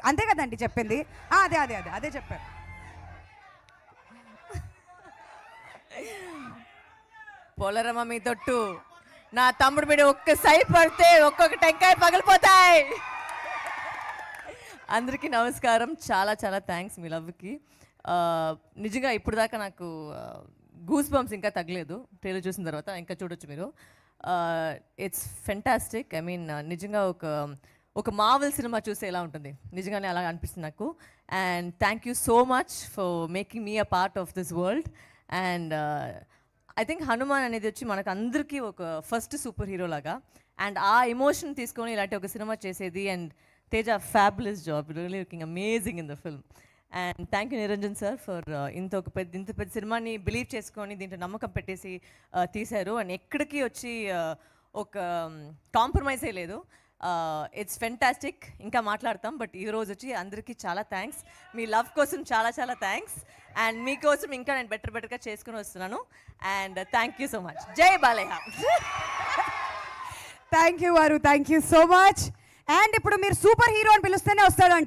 అంతే కదండి చెప్పింది. అదే అదే అదే అదే చెప్పారు. పోలరమ్మ మీ తొట్టు నా తమ్ముడు మీద ఒక్క సై పడితే ఒక్కొక్క టెంకాయ పగిలిపోతాయి. అందరికీ నమస్కారం. చాలా చాలా థ్యాంక్స్ మీ లవ్కి. నిజంగా ఇప్పుడు దాకా నాకు గూస్ బంప్స్ ఇంకా తగ్గలేదు. ట్రైలర్ చూసిన తర్వాత ఇంకా చూడొచ్చు మీరు. It's fantastic. ఐ మీన్ నిజంగా ఒక మార్వెల్ సినిమా చూస్తే ఎలా ఉంటుంది, నిజంగానే అలా అనిపిస్తుంది నాకు. And thank you so much for making me a part of this world. And I think Hanuman అనేది వచ్చి మనకు అందరికీ ఒక ఫస్ట్ సూపర్ హీరో లాగా. అండ్ ఆ ఎమోషన్ తీసుకొని ఇలాంటి ఒక సినిమా చేసేది. And Teja fabulous job, really looking amazing in the film. And thank you Niranjan sir for ఇంత పెద్ద సినిమాని బిలీవ్ చేసుకొని దీంట్లో నమ్మకం పెట్టేసి తీశారు. అండ్ ఎక్కడికి వచ్చి ఒక కాంప్రమైజే లేదు. It's fantastic. ఇంకా మాట్లాడతాం, బట్ ఈరోజు వచ్చి అందరికీ చాలా థ్యాంక్స్. మీ లవ్ కోసం చాలా చాలా థ్యాంక్స్. అండ్ మీకోసం ఇంకా నేను బెటర్గా చేసుకుని వస్తున్నాను. And thank you so much. జై బాలయ్య. థ్యాంక్ యూ వారు, thank you so much. And ఇప్పుడు మీరు సూపర్ హీరో అని పిలుస్తూనే వస్తాడు.